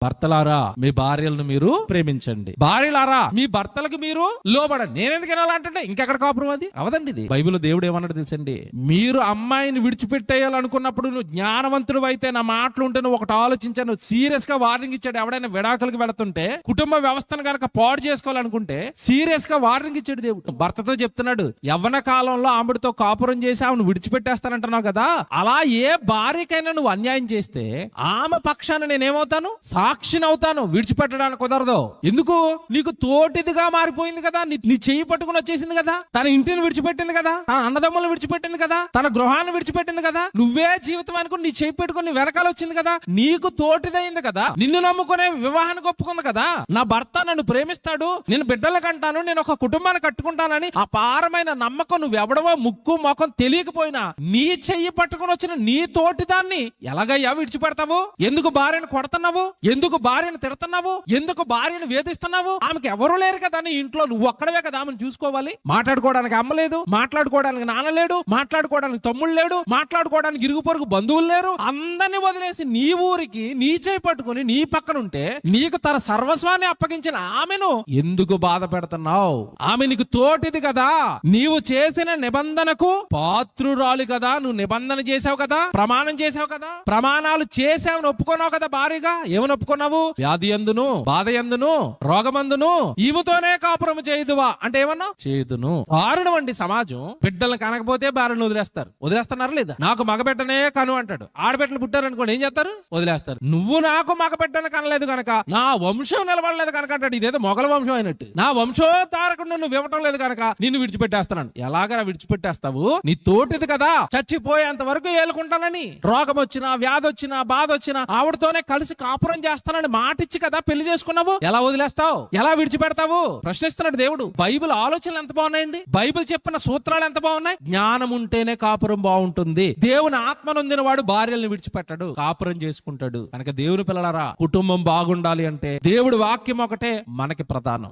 భర్తలారా మీ భార్యలను మీరు ప్రేమించండి, భార్యలారా మీ భర్తలకు మీరు లోబడండి. నేనెందుకు వినాలంటే ఇంకెక్కడ కాపురం అది అవదండి. ఇది బైబిల్ దేవుడు ఏమన్నాడు తెలుసండి, మీరు అమ్మాయిని విడిచిపెట్టేయాలనుకున్నప్పుడు నువ్వు జ్ఞానవంతుడు అయితే, నా మాటలు ఉంటే నువ్వు ఒకటి ఆలోచించాను, సీరియస్ గా వార్నింగ్ ఇచ్చాడు. ఎవడైనా విడాకులకు వెళుతుంటే కుటుంబ వ్యవస్థను కనుక పాడు చేసుకోవాలనుకుంటే సీరియస్ గా వార్నింగ్ ఇచ్చాడు దేవుడు. భర్తతో చెప్తున్నాడు, యవ్వన కాలంలో ఆవిడతో కాపురం చేసి ఆమెను విడిచిపెట్టేస్తానంటున్నావు కదా, అలా ఏ భార్యకైనా నువ్వు అన్యాయం చేస్తే ఆమె పక్షాన నేనేమవుతాను, సాక్షిని అవుతాను. విడిచిపెట్టడానికి కుదరదు. ఎందుకు? నీకు తోటిదిగా మారిపోయింది కదా, నీ చెయ్యి పట్టుకుని వచ్చేసింది కదా, తన ఇంటిని విడిచిపెట్టింది కదా, తన అన్నదమ్ములను విడిచిపెట్టింది కదా, తన గృహాన్ని విడిచిపెట్టింది కదా, నువ్వే జీవితం అనుకుని నీ చెయ్యి పెట్టుకుని వెనకాల వచ్చింది కదా, నీకు తోటిదైంది కదా, నిన్ను నమ్ముకునే వివాహానికి ఒప్పుకుంది కదా. నా భర్త నన్ను ప్రేమిస్తాడు, నేను బిడ్డలకు అంటాను, నేను ఒక కుటుంబాన్ని కట్టుకుంటానని అపారమైన నమ్మకం నువ్వెవడవో ముక్కు మొఖం తెలియకపోయినా నీ చెయ్యి పట్టుకుని వచ్చిన నీ తోటిదాన్ని ఎలాగయ్యా విడిచిపెడతావు? ఎందుకు భార్యను కొడుతున్నావు? ఎందుకు భార్యను తిడుతున్నావు? ఎందుకు భార్యను వేధిస్తున్నావు? ఆమెకి ఎవరు లేరు కదా నీ ఇంట్లో, నువ్వు ఒక్కడవే కదా ఆమెను చూసుకోవాలి. మాట్లాడుకోవడానికి అమ్మ లేదు, మాట్లాడుకోవడానికి నాన్న లేడు, మాట్లాడుకోవడానికి తమ్ముడు లేడు, మాట్లాడుకోవడానికి ఇరుగు పొరుగు బంధువులు లేరు. అందరినీ వదిలేసి నీ ఊరికి నీ చేయి పట్టుకుని నీ పక్కన ఉంటే నీకు తన సర్వస్వాన్ని అప్పగించిన ఆమెను ఎందుకు బాధ పెడుతున్నావు? ఆమె నీకు తోటిది కదా, నీవు చేసిన నిబంధనకు పాత్రురాలు కదా, నువ్వు నిబంధన చేసావు కదా, ప్రమాణం చేసావు కదా, ప్రమాణాలు చేసావు, ఒప్పుకున్నావు కదా భార్యగా. ఏమని ఒప్పుకున్నావు? వ్యాధి ఎందును, బాధ ఎందును, రోగమందును ఈమెతోనే కాపురం చేయదువా అంటే ఏమన్నా చేయదును. దారుణం అండి సమాజం. బిడ్డలను కనకపోతే భార్యను వదిలేస్తున్నారా లేదా? నాకు మగబిడ్డనే కను అంటాడు. ఆడబిడ్డలు పుట్టారనుకోండి ఏం చేస్తారు? వదిలేస్తారు. నువ్వు నాకు మగబిడ్డను కనలేదు కనుక, నా వంశం నిలబడలేదు కనుక అంటాడు. ఇదేదో మొగల వంశం అయినట్టు. నా వంశోతారకుడు నువ్వు ఇవ్వటం లేదు కనుక నిన్ను విడిచిపెట్టేస్తున్నాను. ఎలాగరా విడిచిపెట్టేస్తావు? నీ తోటిది కదా, చచ్చిపోయేంత వరకు ఏలుకుంటానని, రోగం వచ్చినా వ్యాధి వచ్చినా బాధ వచ్చినా ఆవిడతోనే కలిసి కాపురం చేస్తానని మాటిచ్చి కదా పెళ్లి చేసుకున్నావు. ఎలా వదిలేస్తావు? ఎలా విడిచిపెడతావు? ప్రశ్నిస్తున్నాడు దేవుడు. బైబిల్ ఆలోచనలు ఎంత బాగున్నాయండి, బైబిల్ చెప్పిన సూత్రాలు ఎంత బాగున్నాయి. జ్ఞానం ఉంటేనే కాపురం బాగుంటుంది. దేవుని ఆత్మ నొందిన వాడు భార్యలను విడిచిపెట్టడు, కాపురం చేసుకుంటాడు. కనుక దేవుని పిల్లలారా, కుటుంబం బాగుండాలి అంటే దేవుడి వాక్యం ఒకటే మనకి ప్రధానం.